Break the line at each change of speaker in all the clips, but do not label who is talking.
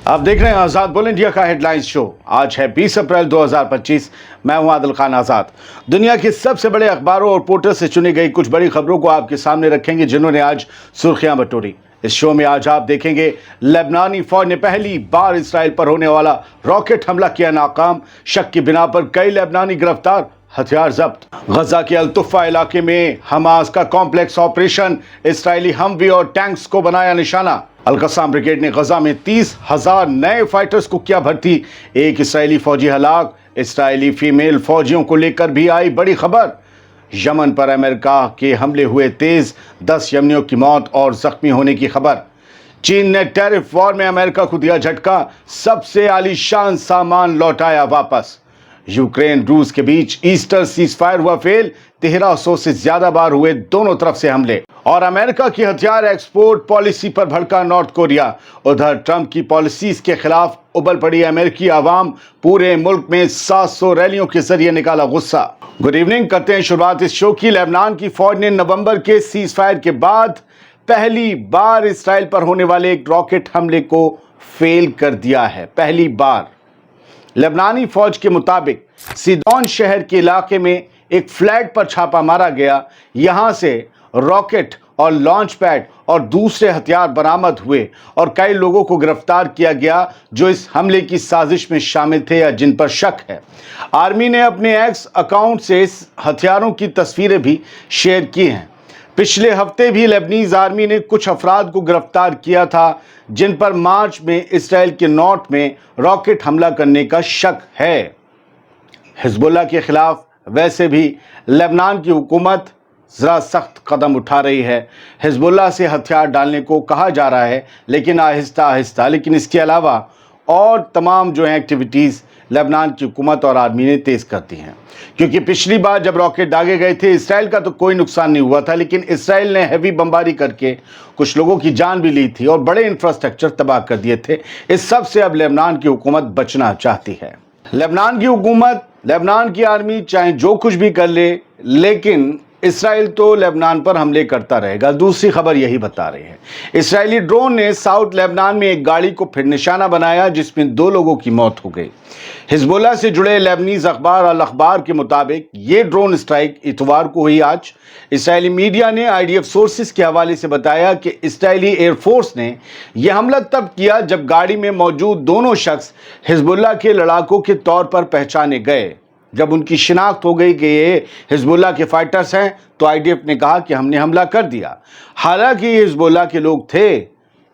आप देख रहे हैं आजाद बोल इंडिया का हेडलाइंस शो। आज है 20 अप्रैल 2025। मैं हूं आदिल खान आजाद। दुनिया के सबसे बड़े अखबारों और पोर्टल से चुनी गई कुछ बड़ी खबरों को आपके सामने रखेंगे जिन्होंने आज सुर्खियां बटोरी। इस शो में आज आप देखेंगे लेबनानी फौज ने पहली बार इसराइल पर होने वाला रॉकेट हमला किया नाकाम, शक की बिना पर कई लेबनानी गिरफ्तार, हथियार जब्त। गजा के अल-तुफ़ा इलाके में हमास का कॉम्प्लेक्स ऑपरेशन, इसराइली हमवी और टैंक्स को बनाया निशाना। अल-कस्साम ब्रिगेड ने गजा में 30,000 नए फाइटर्स को किया भर्ती, एक इसराइली फौजी हलाक। इसराइली फीमेल फौजियों को लेकर भी आई बड़ी खबर। यमन पर अमेरिका के हमले हुए तेज, 10 यमनियों की मौत और जख्मी होने की खबर। चीन ने टैरिफ वॉर में अमेरिका को दिया झटका, सबसे आलीशान सामान लौटाया वापस। यूक्रेन रूस के बीच ईस्टर सीजफायर हुआ फेल, 1300 से ज्यादा बार हुए दोनों तरफ से हमले। और अमेरिका की हथियार एक्सपोर्ट पॉलिसी पर भड़का नॉर्थ कोरिया। उधर ट्रंप की पॉलिसीज के खिलाफ उबल पड़ी अमेरिकी आवाम, पूरे मुल्क में 700 रैलियों के जरिए निकाला गुस्सा। गुड इवनिंग, करते हैं शुरुआत इस शो की। लेबनान की फौज ने नवंबर के सीजफायर के बाद पहली बार इसराइल पर होने वाले एक रॉकेट हमले को फेल कर दिया है। पहली बार लेबनानी फौज के मुताबिक सीदोन शहर के इलाके में एक फ्लैट पर छापा मारा गया। यहां से रॉकेट और लॉन्च पैड और दूसरे हथियार बरामद हुए और कई लोगों को गिरफ्तार किया गया जो इस हमले की साजिश में शामिल थे या जिन पर शक है। आर्मी ने अपने एक्स अकाउंट से इस हथियारों की तस्वीरें भी शेयर की हैं। पिछले हफ्ते भी लेबनीज आर्मी ने कुछ अफराद को गिरफ्तार किया था जिन पर मार्च में इसराइल के नॉर्थ में रॉकेट हमला करने का शक है। हिजबुल्लाह के खिलाफ वैसे भी लेबनान की हुकूमत ज़रा सख्त कदम उठा रही है। हिजबुल्लाह से हथियार डालने को कहा जा रहा है, लेकिन आहिस्ता आहिस्ता। लेकिन इसके अलावा और तमाम जो एक्टिविटीज़ लेबनान की हुकूमत और आर्मी ने तेज़ कर दी हैं, क्योंकि पिछली बार जब रॉकेट दागे गए थे इसराइल का तो कोई नुकसान नहीं हुआ था, लेकिन इसराइल ने हैवी बमबारी करके कुछ लोगों की जान भी ली थी और बड़े इंफ्रास्ट्रक्चर तबाह कर दिए थे। इस सब से अब लेबनान की हुकूमत बचना चाहती है। लेबनान की हुकूमत, लेबनान की आर्मी चाहे जो कुछ भी कर ले, लेकिन इसराइल तो लेबनान पर हमले करता रहेगा। दूसरी खबर यही बता रही है। इसराइली ड्रोन ने साउथ लेबनान में एक गाड़ी को फिर निशाना बनाया जिसमें 2 लोगों की मौत हो गई। हिजबुल्लाह से जुड़े लेबनीज अखबार अल अखबार के मुताबिक ये ड्रोन स्ट्राइक इतवार को हुई। आज इसराइली मीडिया ने IDF सोर्सेज के हवाले से बताया कि इसराइली एयरफोर्स ने यह हमला तब किया जब गाड़ी में मौजूद दोनों शख्स हिजबुल्लाह के लड़ाकों के तौर पर पहचाने गए। जब उनकी शिनाख्त हो गई कि ये हिजबुल्लाह के फाइटर्स हैं तो IDF ने कहा कि हमने हमला कर दिया। हालांकि ये हिजबुल्लाह के लोग थे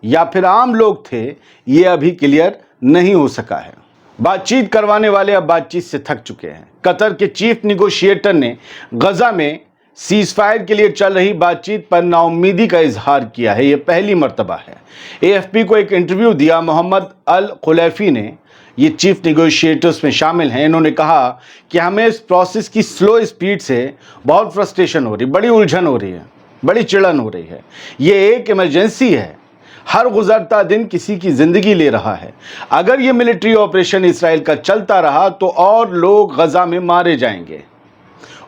या फिर आम लोग थे, ये अभी क्लियर नहीं हो सका है। बातचीत करवाने वाले अब बातचीत से थक चुके हैं। कतर के चीफ निगोशिएटर ने गजा में सीजफायर के लिए चल रही बातचीत पर नाउम्मीदी का इजहार किया है। ये पहली मर्तबा है। AFP को एक इंटरव्यू दिया मोहम्मद अल खुलैफी ने, ये चीफ निगोशिएटर्स में शामिल हैं। इन्होंने कहा कि हमें इस प्रोसेस की स्लो स्पीड से बहुत फ्रस्ट्रेशन हो रही, बड़ी उलझन हो रही है, बड़ी चिड़न हो रही है। ये एक इमरजेंसी है, हर गुजरता दिन किसी की जिंदगी ले रहा है। अगर ये मिलिट्री ऑपरेशन इसराइल का चलता रहा तो और लोग गजा में मारे जाएंगे।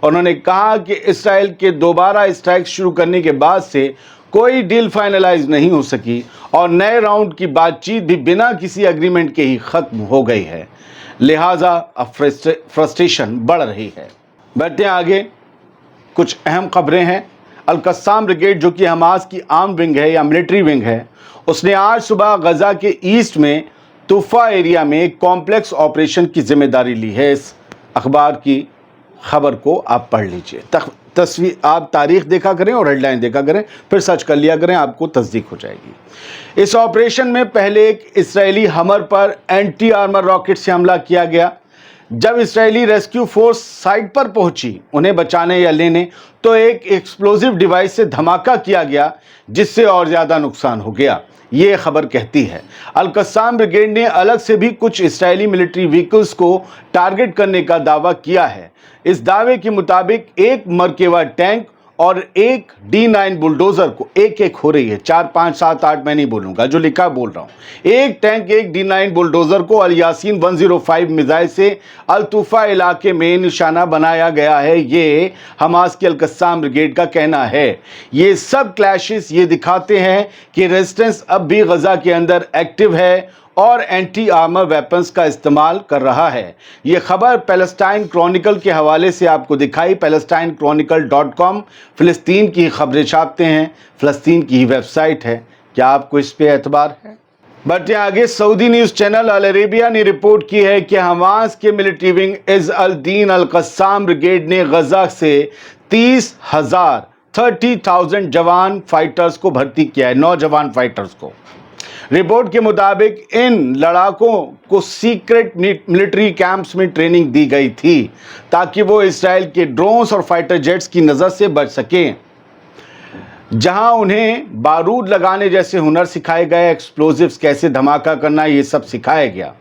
उन्होंने कहा कि इसराइल के दोबारा स्ट्राइक शुरू करने के बाद से कोई डील फाइनलाइज नहीं हो सकी और नए राउंड की बातचीत भी बिना किसी एग्रीमेंट के ही खत्म हो गई है। लिहाजा अब फ्रस्ट्रेशन बढ़ रही है। बढ़ते हैं आगे, कुछ अहम खबरें हैं। अल-कस्साम ब्रिगेड जो कि हमास की आर्म विंग है या मिलिट्री विंग है, उसने आज सुबह गजा के ईस्ट में तुफ़ा एरिया में एक कॉम्प्लेक्स ऑपरेशन की जिम्मेदारी ली है। इस अखबार की खबर को आप पढ़ लीजिए। तस्वीर आप तारीख देखा करें और हेडलाइन देखा करें, फिर सर्च कर लिया करें, आपको तस्दीक हो जाएगी। इस ऑपरेशन में पहले एक इसराइली हमर पर एंटी आर्मर रॉकेट से हमला किया गया। जब इसराइली रेस्क्यू फोर्स साइट पर पहुंची उन्हें बचाने या लेने, तो एक एक्सप्लोजिव डिवाइस से धमाका किया गया जिससे और ज़्यादा नुकसान हो गया, ये खबर कहती है। अल-कस्साम ब्रिगेड ने अलग से भी कुछ इसराइली मिलिट्री व्हीकल्स को टारगेट करने का दावा किया है। इस दावे के मुताबिक एक मर्केवा टैंक और एक D9 बुलडोजर को एक हो रही है, 4, 5, 7, 8 मैं नहीं बोलूंगा, जो लिखा बोल रहा हूं। एक टैंक, एक D9 बुलडोजर को अल यासीन 105 मिसाइल से अल-तुफ़ा इलाके में निशाना बनाया गया है। ये हमास की अल-कस्साम ब्रिगेड का कहना है। ये सब क्लैशेस ये दिखाते हैं कि रेजिस्टेंस अब भी गजा के अंदर एक्टिव है और एंटी आर्मर वेपन्स का इस्तेमाल कर रहा है। ये खबर पैलेस्टाइन क्रॉनिकल के हवाले से आपको दिखाई। palestineChronicle.com फ़िलिस्तीन की खबरें छापते हैं, फ़िलिस्तीन की वेबसाइट है। क्या आपको इस पे एतबार है? बढ़ते आगे, सऊदी न्यूज़ चैनल अल अरेबिया ने रिपोर्ट की है कि हमास के military wing is Al Deen Al Qassam brigade ने गजा से 30,000 जवान फाइटर्स को भर्ती किया है, नौजवान फाइटर्स को। रिपोर्ट के मुताबिक इन लड़ाकों को सीक्रेट मिलिट्री कैंप्स में ट्रेनिंग दी गई थी ताकि वो इसराइल के ड्रोन्स और फाइटर जेट्स की नज़र से बच सकें, जहां उन्हें बारूद लगाने जैसे हुनर सिखाए गए, एक्सप्लोजिव्स कैसे धमाका करना, ये सब सिखाया गया।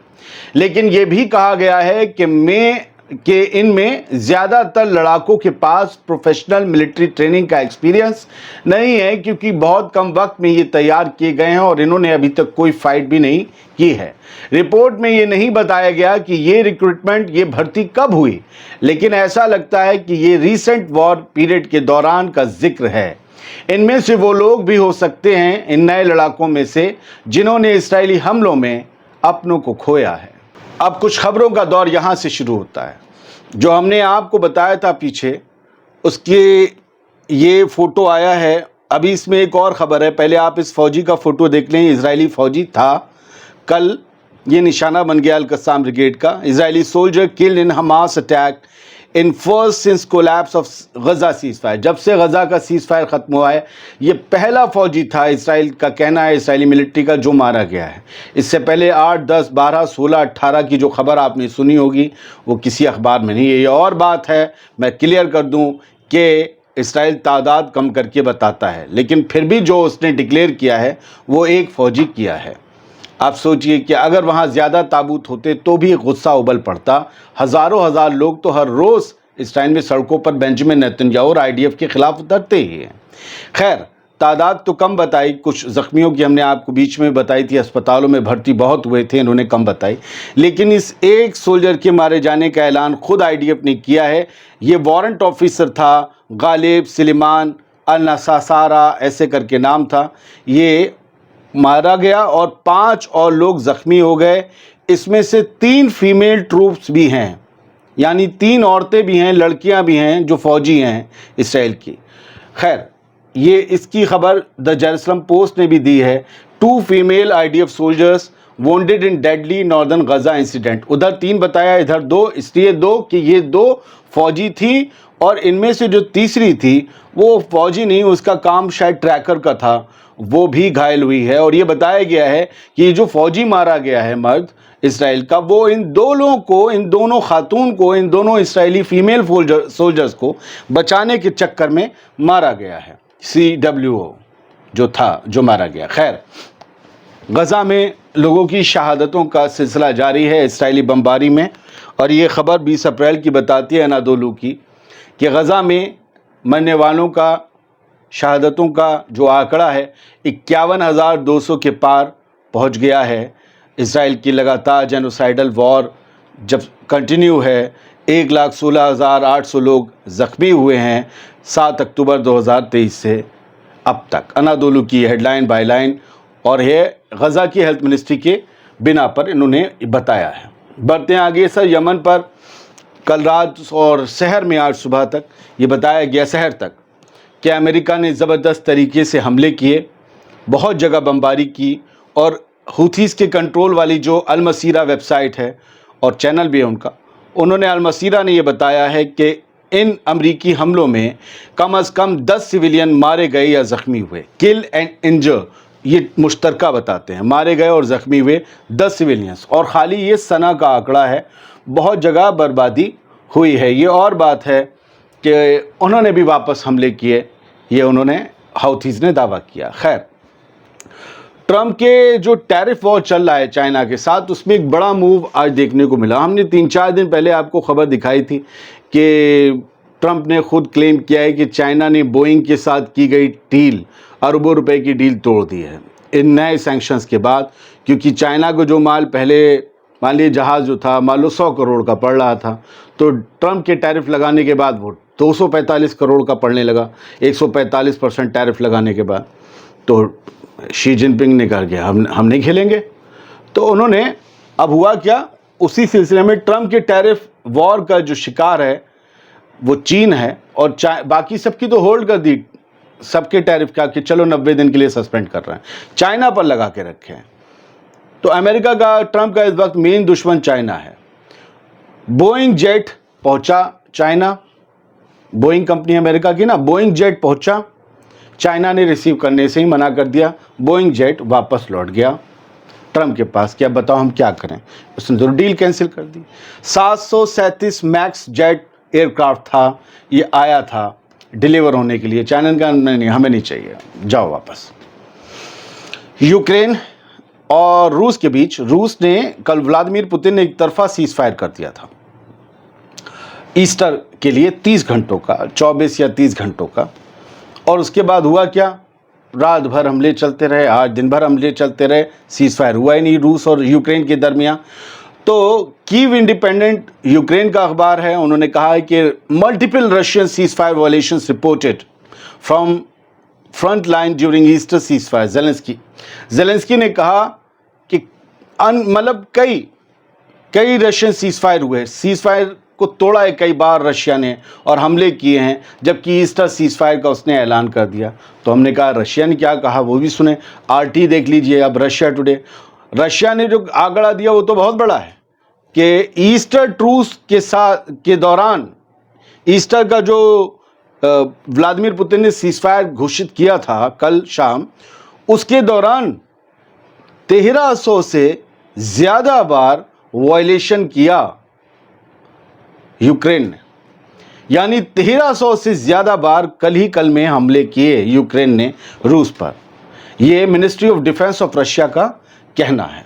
लेकिन ये भी कहा गया है कि इनमें ज़्यादातर लड़ाकों के पास प्रोफेशनल मिलिट्री ट्रेनिंग का एक्सपीरियंस नहीं है, क्योंकि बहुत कम वक्त में ये तैयार किए गए हैं और इन्होंने अभी तक कोई फाइट भी नहीं की है। रिपोर्ट में ये नहीं बताया गया कि ये रिक्रूटमेंट, ये भर्ती कब हुई, लेकिन ऐसा लगता है कि ये रीसेंट वॉर पीरियड के दौरान का जिक्र है। इनमें से वो लोग भी हो सकते हैं, इन नए लड़ाकों में से, जिन्होंने इस्राएली हमलों में अपनों को खोया है। अब कुछ खबरों का दौर यहाँ से शुरू होता है। जो हमने आपको बताया था पीछे, उसके ये फ़ोटो आया है। अभी इसमें एक और ख़बर है, पहले आप इस फ़ौजी का फ़ोटो देख लें। इजरायली फ़ौजी था, कल ये निशाना बन गया अल कस्साम ब्रिगेड का। Israeli soldier killed in Hamas attack in first since collapse of Gaza ceasefire. जब से गजा का सीज फायर ख़त्म हुआ है, ये पहला फ़ौजी था, इसराइल का कहना है, इसराइली मिलिट्री का, जो मारा गया है। इससे पहले 8, 10, 12, 16, 18 की जो खबर आपने सुनी होगी, वो किसी अखबार में नहीं है। ये और बात है, मैं क्लियर कर दूं कि इसराइल तादाद कम करके बताता है, लेकिन फिर भी जो उसने डिक्लेयर किया है वो एक फ़ौजी किया है। आप सोचिए कि अगर वहाँ ज़्यादा ताबूत होते तो भी गुस्सा उबल पड़ता। हज़ारों लोग तो हर रोज़ इसराइल में सड़कों पर बेंजामिन नेतन्याहू और IDF के ख़िलाफ़ उतरते ही हैं। खैर, तादाद तो कम बताई, कुछ ज़ख्मियों की हमने आपको बीच में बताई थी, अस्पतालों में भर्ती बहुत हुए थे, इन्होंने कम बताई। लेकिन इस एक सोल्जर के मारे जाने का ऐलान खुद IDF ने किया है। ये वारंट ऑफिसर था, गालिब सुलेमान अल नसासारा ऐसे करके नाम था। ये मारा गया और 5 और लोग ज़ख्मी हो गए। इसमें से 3 फीमेल ट्रूप्स भी हैं, यानी 3 औरतें भी हैं, लड़कियां भी हैं जो फ़ौजी हैं इसराइल की। खैर, ये इसकी खबर द जेरूसलम पोस्ट ने भी दी है। 2 फीमेल IDF सोल्जर्स वोंडेड इन डेडली नॉर्दर्न गजा इंसिडेंट। उधर 3 बताया, इधर 2, इसलिए 2 कि ये 2 फ़ौजी थी और इनमें से जो तीसरी थी वो फ़ौजी नहीं, उसका काम शायद ट्रैकर का था, वो भी घायल हुई है। और ये बताया गया है कि ये जो फ़ौजी मारा गया है मर्द इसराइल का, वो इन दोनों खातून को, इन दोनों इसराइली फीमेल सोल्जर्स को बचाने के चक्कर में मारा गया है। CWO जो था, जो मारा गया। खैर, गज़ा में लोगों की शहादतों का सिलसिला जारी है इसराइली बमबारी में, और ये ख़बर 20 अप्रैल की बताती है अनादोलू की, कि गज़ा में मरने वालों का, शहादतों का जो आंकड़ा है 51,200 के पार पहुंच गया है। इसराइल की लगातार जेनोसाइडल वॉर जब कंटिन्यू है, 1,16,800 लोग ज़ख्मी हुए हैं 7 अक्टूबर 2023 से अब तक। अनादोलू की हेडलाइन बायलाइन, और ये गज़ा की हेल्थ मिनिस्ट्री के बिना पर इन्होंने बताया है। बढ़ते हैं आगे सर, यमन पर कल रात और शहर में आज सुबह तक ये बताया गया, शहर तक, कि अमेरिका ने ज़बरदस्त तरीके से हमले किए, बहुत जगह बमबारी की। और हुथीज़ के कंट्रोल वाली जो अल मसीरा वेबसाइट है और चैनल भी है उनका, उन्होंने, अल मसीरा ने ये बताया है कि इन अमरीकी हमलों में कम से कम 10 सिविलियन मारे गए या ज़ख्मी हुए। किल एंड इंजर ये मुश्तरका बताते हैं, मारे गए और ज़ख्मी हुए 10 सिविलियंस। और ख़ाली ये सना का आंकड़ा है, बहुत जगह बर्बादी हुई है। ये और बात है कि उन्होंने भी वापस हमले किए, ये उन्होंने, हाउथीज़ ने दावा किया। खैर, ट्रंप के जो टैरिफ वॉर चल रहा है चाइना के साथ, उसमें एक बड़ा मूव आज देखने को मिला। हमने 3-4 दिन पहले आपको खबर दिखाई थी कि ट्रंप ने खुद क्लेम किया है कि चाइना ने बोइंग के साथ की गई डील, अरबों रुपए की डील तोड़ दी है इन नए सैंक्शंस के बाद। क्योंकि चाइना को जो माल पहले, मान लीजिए जहाज़ जो था मान लो 100 करोड़ का पड़ रहा था, तो ट्रंप के टैरिफ लगाने के बाद वो 245 करोड़ का पड़ने लगा। 145% टैरिफ लगाने के बाद तो शी जिनपिंग ने कहा कि हम नहीं खेलेंगे। تو انہوں نے اب ہوا کیا, اسی سلسلے میں ٹرمپ کے ٹیرف وار کا جو شکار ہے وہ چین ہے, اور باقی سب کی تو ہولڈ کر دی, سب کے ٹیرف کا کہ چلو 90 دن کے لیے سسپینڈ کر رہے ہیں, چائنا پر لگا کے رکھے ہیں. تو امریکہ کا, ٹرمپ کا اس وقت مین دشمن چائنا ہے. بوئنگ جیٹ پہنچا چائنا, بوئنگ کمپنی امریکہ کی نا, بوئنگ جیٹ پہنچا, چائنا نے ریسیو کرنے سے ہی منع کر دیا, بوئنگ جیٹ واپس لوٹ گیا ٹرمپ کے پاس. کیا بتاؤ ہم کیا کریں, اس نے تو ڈیل کینسل کر دی. 737 میکس جیٹ ایئر کرافٹ تھا, یہ آیا تھا ڈیلیور ہونے کے لیے, چائنا کا نہیں, ہمیں نہیں چاہیے, جاؤ واپس. یوکرین اور روس کے بیچ, روس نے کل ولادیمیر پوتن نے ایک طرفہ سیز فائر کر دیا تھا ایسٹر کے لیے 30 گھنٹوں کا, 24 یا 30 گھنٹوں کا, اور اس کے بعد ہوا کیا, رات بھر حملے چلتے رہے, آج دن بھر حملے چلتے رہے, سیز فائر ہوا ہی نہیں روس اور یوکرین کے درمیان. تو کیو انڈیپینڈنٹ یوکرین کا اخبار ہے, انہوں نے کہا ہے کہ multiple Russian ceasefire violations reported from front line during Easter ceasefire. Zelensky نے کہا کہ مطلب کئی رشین سیز فائر ہوئے, سیز فائر کو توڑا ہے کئی بار رشیا نے اور حملے کیے ہیں, جبکہ ایسٹر سیز فائر کا اس نے اعلان کر دیا. تو ہم نے کہا رشیا نے کیا کہا وہ بھی سنیں, RT دیکھ لیجئے. اب رشیا ٹوڈے, رشیا نے جو آگڑا دیا وہ تو بہت بڑا ہے کہ ایسٹر ٹروس کے دوران, ایسٹر کا جو ولادیمیر پوتن نے سیز فائر گھوشت کیا تھا کل شام, اس کے دوران 1300 سے زیادہ بار وائلیشن کیا یوکرین نے, یعنی 1300 سے زیادہ بار کل میں حملے کیے یوکرین نے روس پر. یہ ministry of defence of Russia کا کہنا ہے.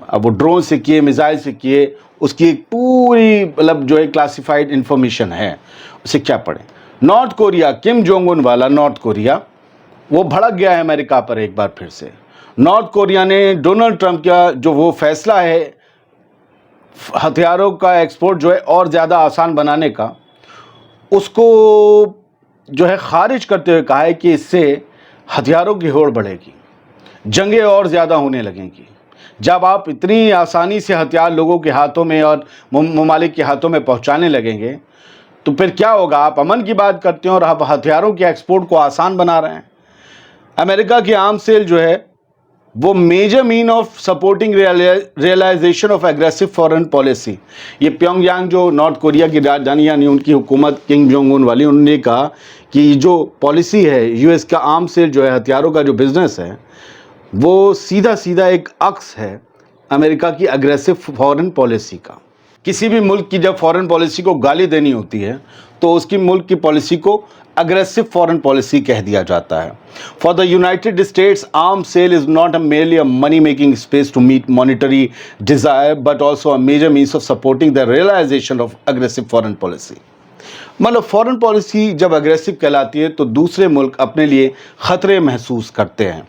اب وہ ڈرون سے کیے, میزائل سے کیے, اس کی ایک پوری مطلب جو ہے کلاسیفائڈ انفارمیشن ہے, اسے کیا پڑھیں. North Korea, Kim Jong Un والا نارتھ کوریا, وہ بھڑک گیا ہے امریکہ پر ایک بار پھر سے. نارتھ کوریا نے ڈونلڈ ٹرمپ کا جو وہ فیصلہ ہے ہتھیاروں کا ایکسپورٹ جو ہے اور زیادہ آسان بنانے کا, اس کو جو ہے خارج کرتے ہوئے کہا ہے کہ اس سے ہتھیاروں کی ہوڑ بڑھے گی, جنگیں اور زیادہ ہونے لگیں گی. جب آپ اتنی آسانی سے ہتھیار لوگوں کے ہاتھوں میں اور ممالک کے ہاتھوں میں پہنچانے لگیں گے تو پھر کیا ہوگا. آپ امن کی بات کرتے ہیں اور آپ ہتھیاروں کے ایکسپورٹ کو آسان بنا رہے ہیں. امریکہ کی آرم سیل جو ہے وہ major mean of supporting realization of aggressive foreign policy. یہ پیونگ یانگ جو نارتھ کوریا کی راجدھانی یعنی ان کی حکومت کم جونگ ان والی, انہوں نے کہا کہ جو پالیسی ہے US کا آرم سیل جو ہے ہتھیاروں کا جو بزنس ہے وہ سیدھا ایک عکس ہے امریکہ کی اگریسو فارن پالیسی کا. کسی بھی ملک کی جب فارن پالیسی کو گالی دینی ہوتی ہے تو اس کی ملک کی پالیسی کو اگریسو فارن پالیسی کہہ دیا جاتا ہے. For the United States arm sale is not merely a money making space to meet monetary desire but also a major means of supporting the realization of aggressive foreign policy. مطلب foreign policy جب aggressive کہلاتی ہے تو دوسرے ملک اپنے لیے خطرے محسوس کرتے ہیں.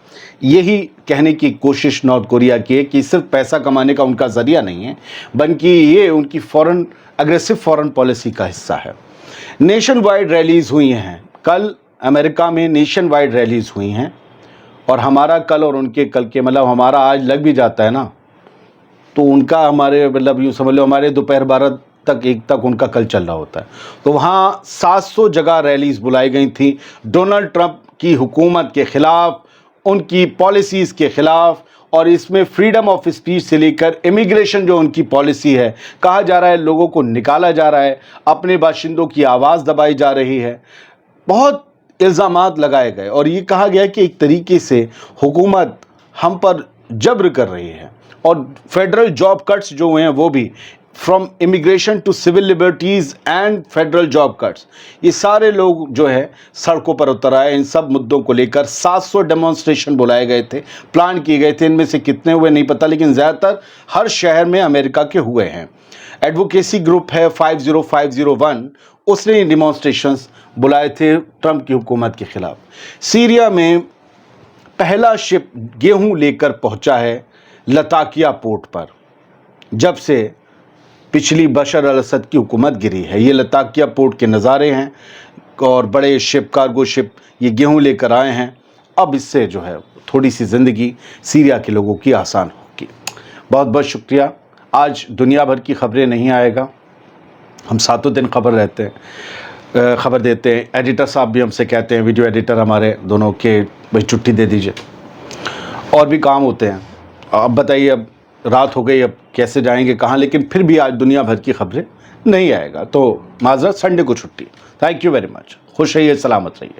یہی کہنے کی کوشش نارتھ کوریا کی ہے کہ صرف پیسہ کمانے کا ان کا ذریعہ نہیں ہے بلکہ یہ ان کی اگریسو فارن پالیسی کا حصہ ہے. نیشن وائڈ ریلیز ہوئی ہیں کل امریکہ میں, نیشن وائڈ ریلیز ہوئی ہیں, اور ہمارا کل اور ان کے کل کے مطلب ہمارا آج لگ بھی جاتا ہے نا, تو ان کا ہمارے مطلب یوں سمجھ لو ہمارے دوپہر 12 تک 1 تک ان کا کل چل رہا ہوتا ہے. تو وہاں 700 جگہ ریلیز بلائی گئی تھیں ڈونلڈ ٹرمپ کی حکومت کے خلاف, ان کی پالیسیز کے خلاف, اور اس میں فریڈم آف اسپیچ سے لے کر امیگریشن جو ان کی پالیسی ہے, کہا جا رہا ہے لوگوں کو نکالا جا رہا ہے, اپنے باشندوں کی آواز دبائی جا رہی ہے, بہت الزامات لگائے گئے اور یہ کہا گیا کہ ایک طریقے سے حکومت ہم پر جبر کر رہی ہے. اور فیڈرل جاب کٹس جو ہوئے ہیں وہ بھی from immigration to civil liberties and federal job cuts, یہ سارے لوگ جو ہے سڑکوں پر اتر آئے. ان سب مدوں کو لے کر 700 ڈیمانسٹریشن بلائے گئے تھے, پلان کیے گئے تھے. ان میں سے کتنے ہوئے نہیں پتہ, لیکن زیادہ تر ہر شہر میں امریکہ کے ہوئے ہیں. ایڈوکیسی گروپ ہے 50501, اس نے ڈیمانسٹریشنز بلائے تھے ٹرمپ کی حکومت کے خلاف. سیریا میں پہلا شپ گیہوں لے کر پہنچا ہے لتاکیا پورٹ پر جب سے پچھلی بشر الاسد کی حکومت گری ہے. یہ لتاکیا پورٹ کے نظارے ہیں اور بڑے شپ, کارگو شپ یہ گیہوں لے کر آئے ہیں. اب اس سے جو ہے تھوڑی سی زندگی سیریا کے لوگوں کی آسان ہوگی. بہت بہت شکریہ. آج دنیا بھر کی خبریں نہیں آئے گا, ہم ساتوں دن خبر دیتے ہیں. ایڈیٹر صاحب بھی ہم سے کہتے ہیں, ویڈیو ایڈیٹر ہمارے دونوں کے, بھائی چھٹی دے دیجئے, اور بھی کام ہوتے ہیں. اب بتائیے, اب رات ہو گئی, اب کیسے جائیں گے کہاں, لیکن پھر بھی آج دنیا بھر کی خبریں نہیں آئے گا, تو معذرت, سنڈے کو چھٹی. Thank you very much. خوش رہیے, سلامت رہیے.